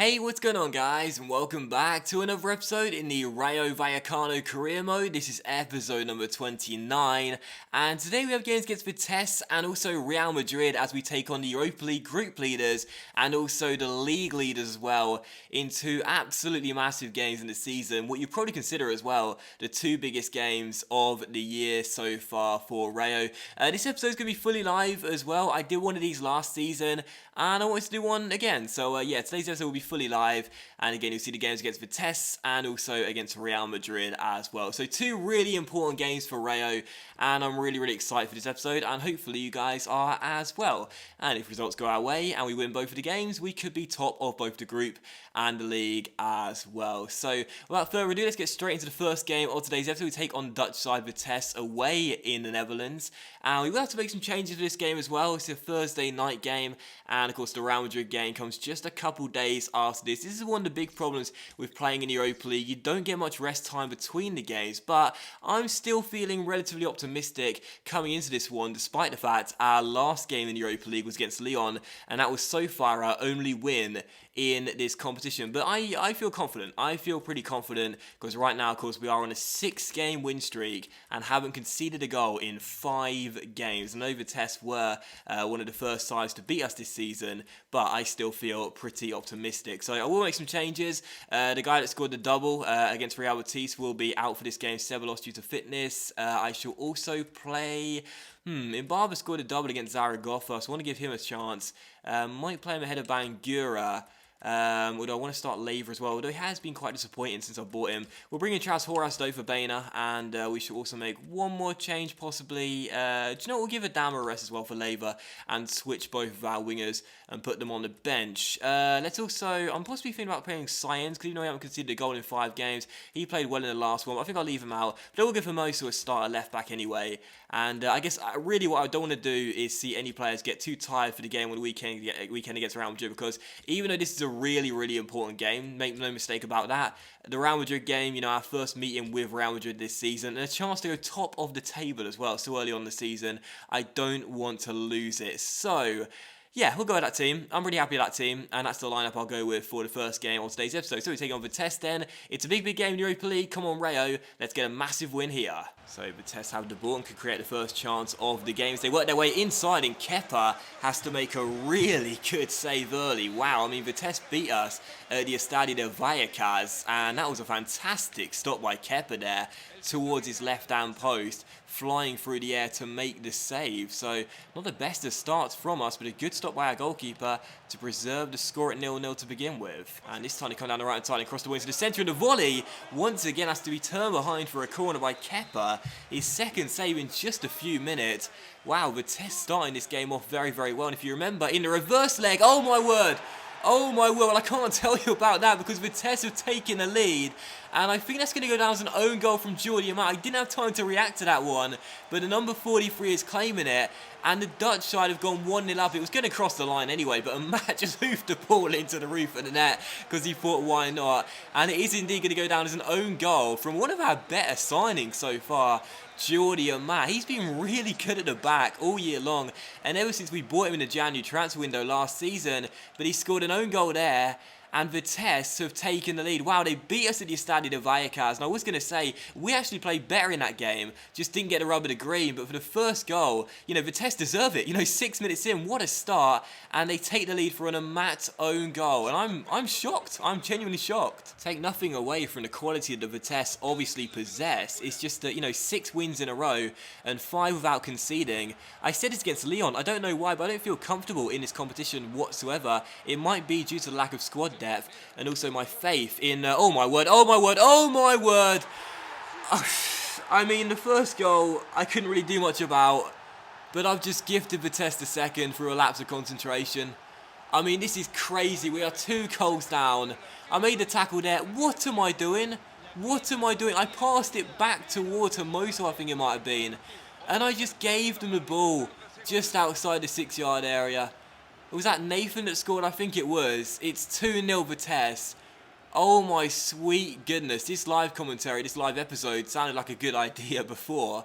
Hey, what's going on guys, and welcome back to another episode in the Rayo Vallecano career mode. This is episode number 29, and today we have games against Vitesse and also Real Madrid as we take on the Europa League group leaders and also the league leaders as well in two absolutely massive games in the season. What you probably consider as well the two biggest games of the year so far for Rayo. This episode is going to be fully live as well. I did one of these last season and I wanted to do one again. So yeah, today's episode will be fully live, and again you'll see the games against Vitesse and also against Real Madrid as well. So two really important games for Rayo, and I'm really excited for this episode, and hopefully you guys are as well. And if results go our way and we win both of the games, we could be top of both the group and the league as well. So without further ado, let's get straight into the first game of today's episode. We take on Dutch side Vitesse away in the Netherlands, and we will have to make some changes for this game as well. It's a Thursday night game, and of course the Real Madrid game comes just a couple days after this. This is one of the big problems with playing in the Europa League. You don't get much rest time between the games, but I'm still feeling relatively optimistic coming into this one, despite the fact our last game in the Europa League was against Lyon, and that was so far our only win in this competition. But I feel confident. I feel pretty confident because right now, of course, we are on a 6-game win streak and haven't conceded a goal in 5 games. I know Vitesse were one of the first sides to beat us this season, but I still feel pretty optimistic. So I will make some changes. The guy that scored the double against Real Madrid will be out for this game. Ceballos due to fitness. I shall also play... Imbarba scored a double against Zaragoza, so I want to give him a chance. Might play him ahead of Bangura. Although I want to start Laver as well, although he has been quite disappointing since I bought him. We'll bring in Charles Horace though for Baena, and we should also make one more change possibly. Do you know what, we'll give Adama a rest as well for Laver and switch both of our wingers and put them on the bench. Let's also, I'm possibly thinking about playing Science, because you know we haven't conceded a goal in 5 games. He played well in the last one, but I think I'll leave him out. But I will give Hermoso a starter left back anyway. And I guess really what I don't want to do is see any players get too tired for the game on the weekend against Real Madrid, because even though this is a really important game, make no mistake about that, the Real Madrid game, you know, our first meeting with Real Madrid this season, and a chance to go top of the table as well so early on in the season. I don't want to lose it. So yeah, we'll go with that team. I'm really happy with that team, and that's the lineup I'll go with for the first game of today's episode. So we take on Vitesse then. It's a big game in the Europa League. Come on, Rayo. Let's get a massive win here. So Vitesse have the ball and can create the first chance of the game. They work their way inside, and Kepa has to make a really good save early. Wow, I mean, Vitesse beat us at the Estadio de Vallecano, and that was a fantastic stop by Kepa there towards his left-hand post, flying through the air to make the save. So not the best of starts from us, but a good stop by our goalkeeper to preserve the score at 0-0 to begin with. And this time they come down the right side and cross the wings to the centre, and the volley once again has to be turned behind for a corner by Kepa. His second save in just a few minutes. Wow, Vitesse starting this game off very well. And if you remember, in the reverse leg, oh my word, well, I can't tell you about that because Vitesse have taken the lead, and I think that's going to go down as an own goal from Jordi Amat. I didn't have time to react to that one, but the number 43 is claiming it, and the Dutch side have gone 1-0 up. It was going to cross the line anyway, but Amat just hoofed the ball into the roof of the net because he thought, why not? And it is indeed going to go down as an own goal from one of our better signings so far, Jordi Amat. He's been really good at the back all year long, and ever since we bought him in the January transfer window last season, but he scored an own goal there, and Vitesse have taken the lead. Wow, they beat us at the Estadio de Vallecano, and I was going to say, we actually played better in that game, just didn't get the rub of the green, but for the first goal, you know, Vitesse deserve it. You know, 6 minutes in, what a start, and they take the lead for an Amat own goal, and I'm shocked. I'm genuinely shocked. Take nothing away from the quality that the Vitesse obviously possess. It's just that, you know, 6 wins in a row and 5 without conceding. I said it's against Lyon. I don't know why, but I don't feel comfortable in this competition whatsoever. It might be due to the lack of squad depth and also my faith in oh my word. I mean, the first goal I couldn't really do much about, but I've just gifted Vitesse the second through a lapse of concentration. I mean, this is crazy. We are 2 goals down. I made the tackle there. What am I doing? I passed it back towards Hermoso, I think it might have been, and I just gave them the ball just outside the 6-yard area. Was that Nathan that scored? I think it was. It's 2-0 Vitesse. Oh my sweet goodness. This live commentary, this live episode sounded like a good idea before.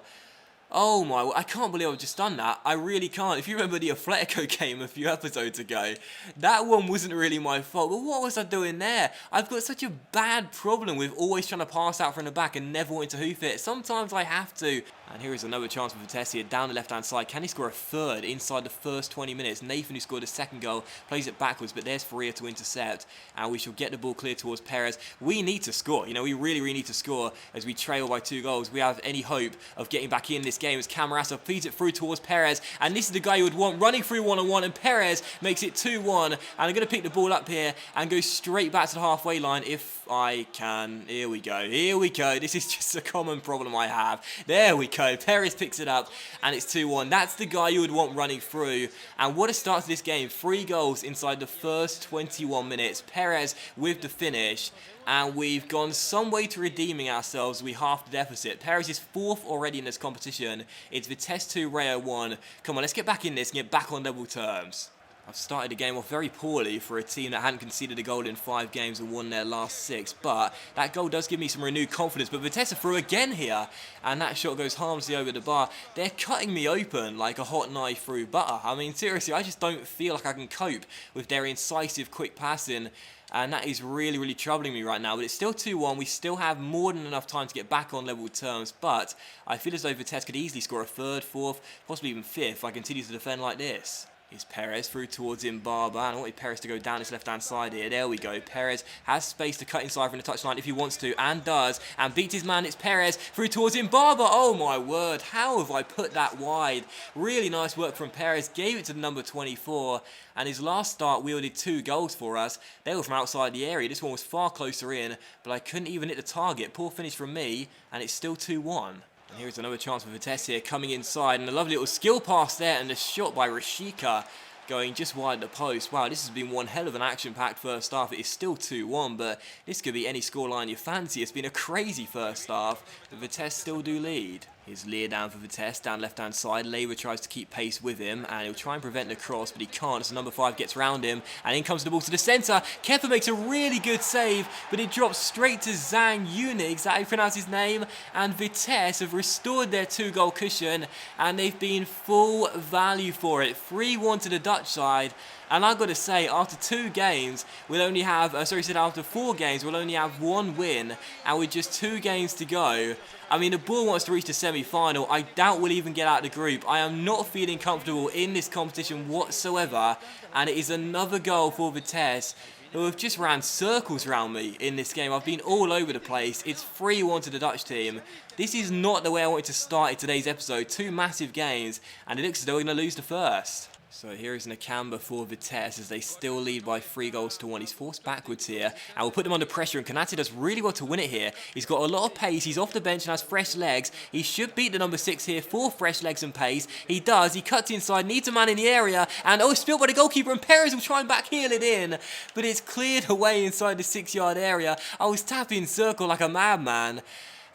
Oh my, I can't believe I've just done that. I really can't. If you remember the Atletico game a few episodes ago, that one wasn't really my fault. But what was I doing there? I've got such a bad problem with always trying to pass out from the back and never wanting to hoof it. Sometimes I have to. And here is another chance for Vitesse here, down the left-hand side. Can he score a third inside the first 20 minutes? Nathan, who scored a second goal, plays it backwards, but there's Faria to intercept. And we shall get the ball clear towards Perez. We need to score. You know, we really need to score as we trail by 2 goals. We have any hope of getting back in this game as Camarasa feeds it through towards Perez. And this is the guy you would want running through one-on-one. And Perez makes it 2-1. And I'm going to pick the ball up here and go straight back to the halfway line if I can. Here we go. Here we go. This is just a common problem I have. There we go. Perez picks it up and it's 2-1. That's the guy you would want running through. And what a start to this game. 3 goals inside the first 21 minutes. Perez with the finish. And we've gone some way to redeeming ourselves. We halved the deficit. Perez is 4th already in this competition. It's Vitesse 2, Rayo 1. Come on, let's get back in this and get back on level terms. I've started the game off very poorly for a team that hadn't conceded a goal in 5 games and won their last 6. But that goal does give me some renewed confidence. But Vitesse are through again here. And that shot goes harmlessly over the bar. They're cutting me open like a hot knife through butter. I mean, seriously, I just don't feel like I can cope with their incisive, quick passing. And that is really troubling me right now. But it's still 2-1. We still have more than enough time to get back on level terms. But I feel as though Vitesse could easily score a 3rd, 4th, possibly even 5th if I continue to defend like this. Is Perez through towards Mbaba, and I wanted Perez to go down his left-hand side here. There we go. Perez has space to cut inside from the touchline if he wants to, and does, and beats his man. It's Perez through towards Mbaba. Oh my word, how have I put that wide? Really nice work from Perez. Gave it to the number 24, and his last start wielded 2 goals for us. They were from outside the area. This one was far closer in, but I couldn't even hit the target. Poor finish from me, and it's still 2-1. And here's another chance for Vitesse here, coming inside, and a lovely little skill pass there, and a shot by Rashika going just wide the post. Wow, this has been one hell of an action-packed first half. It is still 2-1, but this could be any scoreline you fancy. It's been a crazy first half, but Vitesse still do lead. Here's Lear down for Vitesse, down left-hand side. Leiva tries to keep pace with him, and he'll try and prevent the cross, but he can't as the number 5 gets round him, and in comes the ball to the centre. Kepa makes a really good save, but it drops straight to Zhang Yunig, is that how you pronounce his name? And Vitesse have restored their 2-goal cushion, and they've been full value for it. 3-1 to the Dutch side. And I've got to say, after 2 games, we'll only have, after 4 games, we'll only have 1 win, and with just 2 games to go. I mean, the ball wants to reach the semi-final. I doubt we'll even get out of the group. I am not feeling comfortable in this competition whatsoever, and it is another goal for Vitesse, who have just ran circles around me in this game. I've been all over the place. It's 3-1 to the Dutch team. This is not the way I wanted to start in today's episode. 2 massive games, and it looks as though we're going to lose the first. So here is Nakamba for Vitesse as they still lead by 3-1. He's forced backwards here, and we'll put them under pressure, and Konate does really well to win it here. He's got a lot of pace, he's off the bench and has fresh legs. He should beat the number 6 here for fresh legs and pace. He does, he cuts inside, needs a man in the area, and it's spilled by the goalkeeper, and Perez will try and backheel it in, but it's cleared away inside the 6-yard area. I was tapping circle like a madman.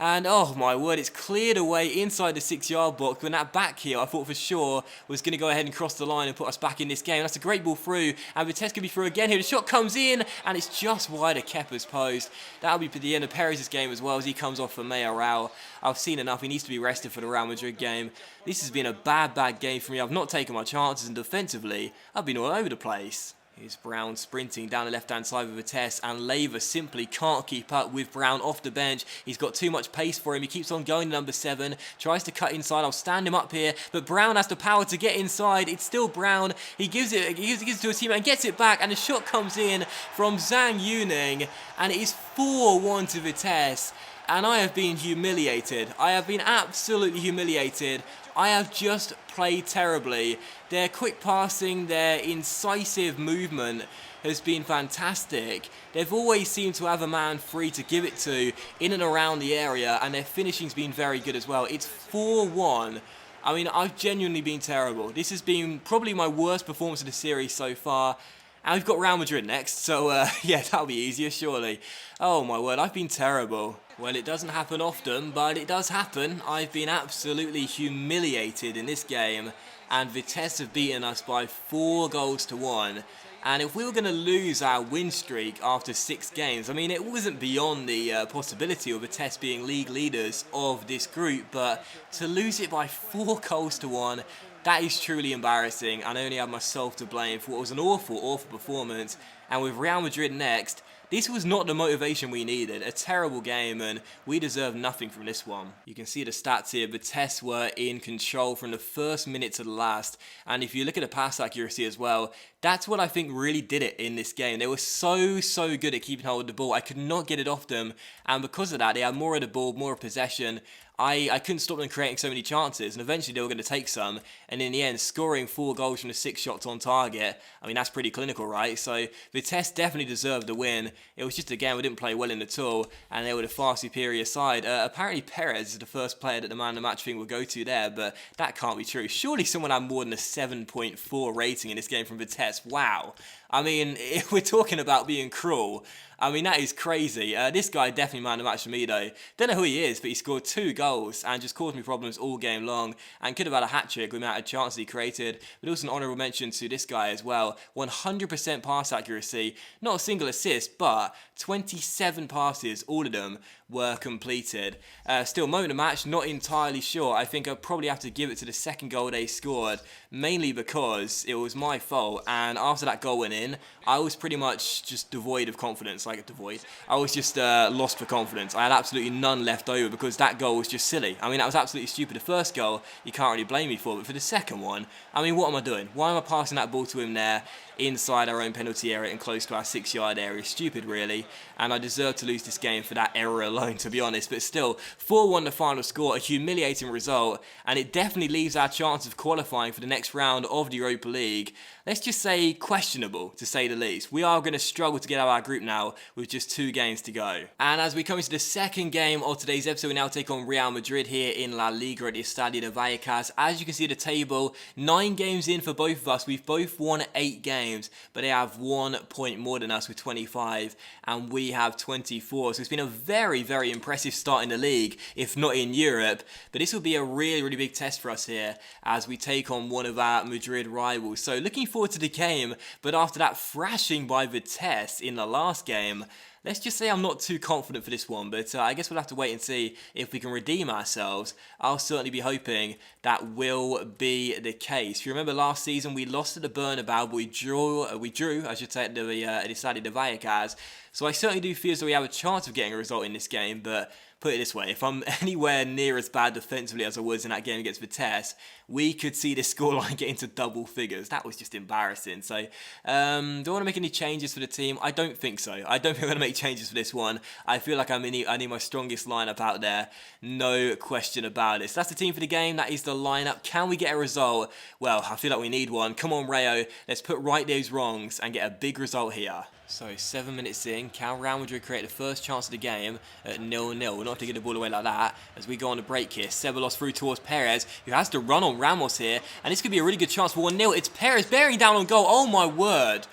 And oh my word, it's cleared away inside the 6-yard box. When that back heel, I thought for sure was going to go ahead and cross the line and put us back in this game. That's a great ball through, and Vitesse could be through again here. The shot comes in, and it's just wide of Kepa's post. That'll be the end of Perez's game as well as he comes off for Mayoral. I've seen enough. He needs to be rested for the Real Madrid game. This has been a bad game for me. I've not taken my chances, and defensively, I've been all over the place. Here's Brown sprinting down the left-hand side of Vitesse, and Leiva simply can't keep up with Brown off the bench. He's got too much pace for him. He keeps on going to number 7, tries to cut inside. I'll stand him up here, but Brown has the power to get inside. It's still Brown. He gives it to a teammate and gets it back, and the shot comes in from Zhang Yuning, and it is 4-1 to Vitesse. And I have been humiliated. I have been absolutely humiliated. I have just played terribly. Their quick passing, their incisive movement has been fantastic. They've always seemed to have a man free to give it to in and around the area, and their finishing's been very good as well. It's 4-1. I mean, I've genuinely been terrible. This has been probably my worst performance of the series so far. And we've got Real Madrid next, so yeah, that'll be easier, surely. Oh my word, I've been terrible. Well, it doesn't happen often, but it does happen. I've been absolutely humiliated in this game, and Vitesse have beaten us by 4-1. And if we were going to lose our win streak after 6 games, I mean, it wasn't beyond the possibility of Vitesse being league leaders of this group, but to lose it by 4 goals to 1, that is truly embarrassing, and I only have myself to blame for what was an awful performance. And with Real Madrid next, this was not the motivation we needed. A terrible game, and we deserve nothing from this one. You can see the stats here. Vitesse were in control from the first minute to the last, and if you look at the pass accuracy as well, that's what I think really did it in this game. They were so good at keeping hold of the ball. I could not get it off them, and because of that, they had more of the ball, more of possession. I couldn't stop them creating so many chances, and eventually they were going to take some, and in the end, scoring 4 goals from the 6 shots on target, I mean, that's pretty clinical, right? So Vitesse definitely deserved the win. It was just a game we didn't play well in at all, and they were the far superior side. Apparently Perez is the first player that the man of the match thing will go to there, but that can't be true. Surely someone had more than a 7.4 rating in this game from Vitesse. Wow. I mean, if we're talking about being cruel, I mean, that is crazy. This guy definitely man of the match for me, though. Don't know who he is, but he scored 2 goals and just caused me problems all game long, and could have had a hat-trick with the amount of chances he created. But also an honourable mention to this guy as well. 100% pass accuracy, not a single assist, but 27 passes, all of them were completed. Still, moment of match, not entirely sure. I think I'll probably have to give it to the second goal they scored, mainly because it was my fault, and after that goal went in, I was pretty much just devoid of confidence. I was just lost for confidence. I had absolutely none left over because that goal was just silly. I mean, that was absolutely stupid. The first goal, you can't really blame me for, but for the second one, I mean, what am I doing? Why am I passing that ball to him there inside our own penalty area and close to our 6-yard area? Stupid, really, and I deserve to lose this game for that error alone, to be honest. But still, 4-1 the final score, a humiliating result, and it definitely leaves our chance of qualifying for the next round of the Europa League, let's just say, questionable, to say the least. We are going to struggle to get out of our group now with just 2 games to go. And as we come into the second game of today's episode, we now take on Real Madrid here in La Liga at the Estadio de Vallecano. As you can see the table, 9 games in for both of us. We've both won 8 games, but they have 1 point more than us with 25, and we have 24. So it's been a very impressive start in the league, if not in Europe. But this will be a really big test for us here as we take on one of our Madrid rivals. So looking forward to the game, but after that thrashing by Vitesse in the last game, let's just say I'm not too confident for this one, but I guess we'll have to wait and see if we can redeem ourselves. I'll certainly be hoping that will be the case. If you remember last season, we lost at the Bernabeu, but we drew, I should say, at the Estadio de Vallecano. So I certainly do feel as though we have a chance of getting a result in this game, but put it this way, if I'm anywhere near as bad defensively as I was in that game against Vitesse, we could see this scoreline get into double figures. That was just embarrassing. So, do I want to make any changes for the team? I don't think so. I don't think I'm going to make changes for this one. I feel like I need my strongest lineup out there. No question about it. So that's the team for the game. That is the lineup. Can we get a result? Well, I feel like we need one. Come on, Rayo. Let's put right those wrongs and get a big result here. So 7 minutes in, can Real Madrid create the first chance of the game at 0-0? We're not to get the ball away like that as we go on the break here. Ceballos through towards Perez, who has to run on Ramos here, and this could be a really good chance for 1-0. It's Perez bearing down on goal. Oh my word.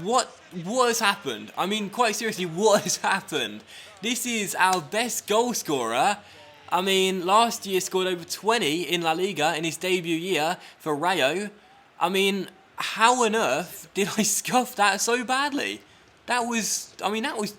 What has happened? I mean, quite seriously, what has happened? This is our best goal scorer. I mean, last year scored over 20 in La Liga in his debut year for Rayo. I mean, how on earth did I scuff that so badly? That was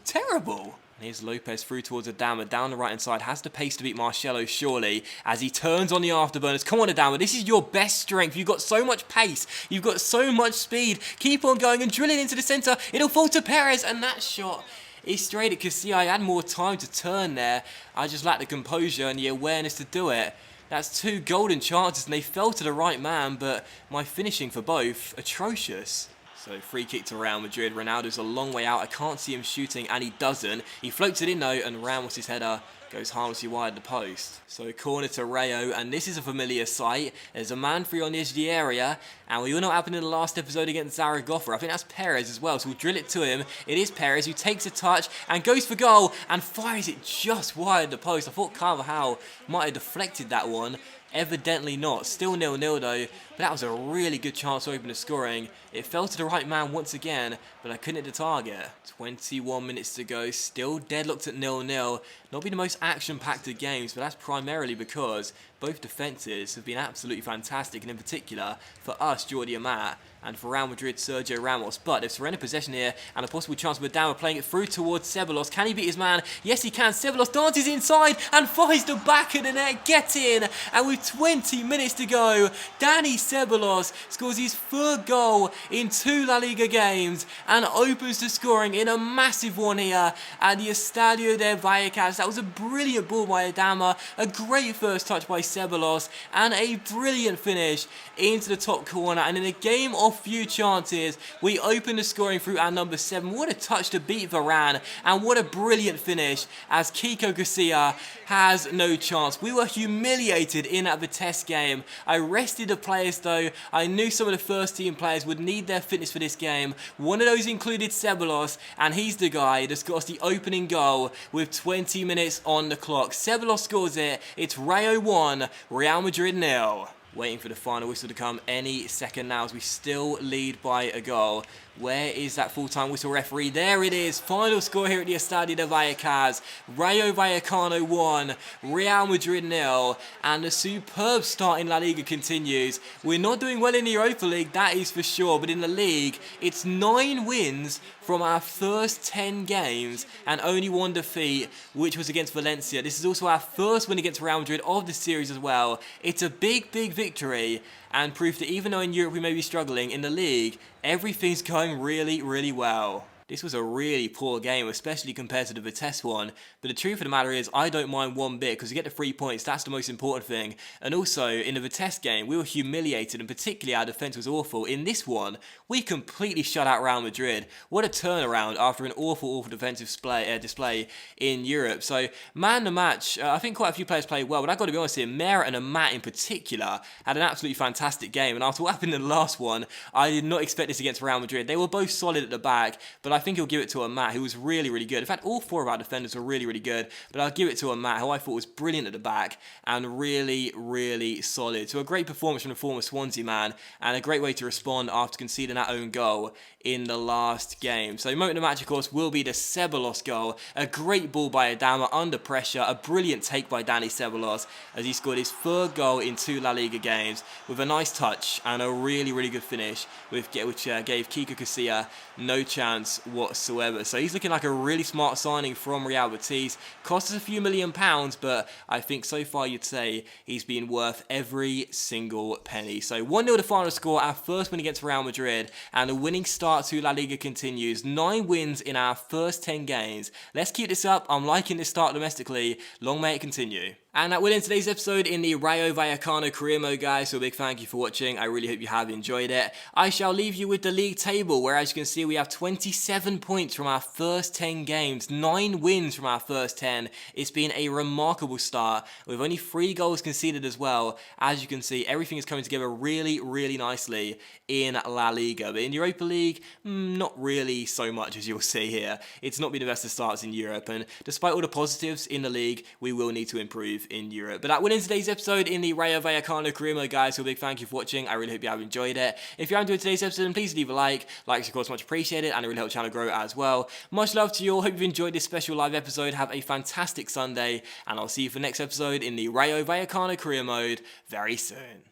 terrible. Here's Lopez through towards Adama, down the right-hand side, has the pace to beat Marcelo, surely, as he turns on the afterburners. Come on, Adama, this is your best strength. You've got so much pace. You've got so much speed. Keep on going and drill it into the centre. It'll fall to Perez, and that shot is straight at Casilla. I had more time to turn there. I just lacked the composure and the awareness to do it. That's 2 golden chances, and they fell to the right man, but my finishing for both, atrocious. So free kick to Real Madrid. Ronaldo's a long way out. I can't see him shooting, and he doesn't. He floats it in though, and Ramos' header goes harmlessly wide the post. So corner to Rayo, and this is a familiar sight. There's a man free on the edge of the area, and we all know what happened in the last episode against Zaragoza. I think that's Perez as well, so we'll drill it to him. It is Perez who takes a touch and goes for goal and fires it just wide the post. I thought Carvajal might have deflected that one. Evidently not. Still 0-0 though. but that was a really good chance to open the scoring. It fell to the right man once again, but I couldn't hit the target. 21 minutes to go, still deadlocked at 0-0. Not been the most action-packed of games, but that's primarily because both defences have been absolutely fantastic, and in particular, for us, Jordi Amat, and for Real Madrid, Sergio Ramos. But they've surrendered possession here, and a possible chance with Adama playing it through towards Ceballos. Can he beat his man? Yes, he can. Ceballos dances inside and finds the back of the net. Get in! And with 20 minutes to go, Dani Ceballos scores his third goal in 2 La Liga games and opens the scoring in a massive one here at the Estadio de Vallecano. That was a brilliant ball by Adama, a great first touch by Ceballos, and a brilliant finish into the top corner. And in a game of few chances, we open the scoring through our number 7. What a touch to beat Varane, and what a brilliant finish as Kiko Casilla has no chance. We were humiliated in that Vitesse game. I rested the players though. I knew some of the first team players would need their fitness for this game. One of those included Ceballos, and he's the guy that's got us the opening goal with 20 minutes on the clock. Ceballos scores it. It's Rayo 1, Real Madrid 0. Waiting for the final whistle to come any second now as we still lead by a goal. Where is that full-time whistle referee? There it is. Final score here at the Estadio de Vallecano. Rayo Vallecano 1, Real Madrid 0. And the superb start in La Liga continues. We're not doing well in the Europa League, that is for sure. But in the league, it's 9 wins from our first 10 games and only 1 defeat, which was against Valencia. This is also our first win against Real Madrid of the series as well. It's a big, big victory, and proof that even though in Europe we may be struggling, in the league, everything's going really, really well. This was a really poor game, especially compared to the Vitesse one, but the truth of the matter is I don't mind one bit because we get the 3 points, that's the most important thing. And also, in the Vitesse game, we were humiliated and particularly our defence was awful. In this one, we completely shut out Real Madrid. What a turnaround after an awful defensive display in Europe. So, man the match, I think quite a few players played well, but I've got to be honest here, Mera and Amat in particular had an absolutely fantastic game. And after what happened in the last one, I did not expect this against Real Madrid. They were both solid at the back, but I think he'll give it to Amat, who was really, really good. In fact, all 4 of our defenders were really, really good, but I'll give it to Amat, who I thought was brilliant at the back and really, really solid. So a great performance from the former Swansea man, and a great way to respond after conceding that own goal in the last game. So the moment of the match, of course, will be the Ceballos goal. A great ball by Adama under pressure, a brilliant take by Dani Ceballos as he scored his 3rd goal in 2 La Liga games with a nice touch and a really, really good finish, which gave Kiko Casilla no chance whatsoever. So he's looking like a really smart signing from Real Betis. Cost us a few £1 million, but I think so far you'd say he's been worth every single penny. So 1-0 the final score, our first win against Real Madrid, and the winning start to La Liga continues. 9 wins in our first 10 games. Let's keep this up. I'm liking this start domestically. Long may it continue. And that will end today's episode in the Rayo Vallecano career mode, guys. So a big thank you for watching. I really hope you have enjoyed it. I shall leave you with the league table, where as you can see, we have 27 points from our first 10 games, 9 wins from our first 10. It's been a remarkable start with only 3 goals conceded as well. As you can see, everything is coming together really, really nicely in La Liga. But in Europa League, not really so much, as you'll see here. It's not been the best of starts in Europe, and despite all the positives in the league, we will need to improve in Europe. But that will end today's episode in the Rayo Vallecano career mode, guys. So a big thank you for watching. I really hope you have enjoyed it. If you have enjoyed today's episode, then please leave a like. Likes, of course, much appreciated, and it really helps the channel grow as well. Much love to you all. Hope you've enjoyed this special live episode. Have a fantastic Sunday, and I'll see you for the next episode in the Rayo Vallecano career mode very soon.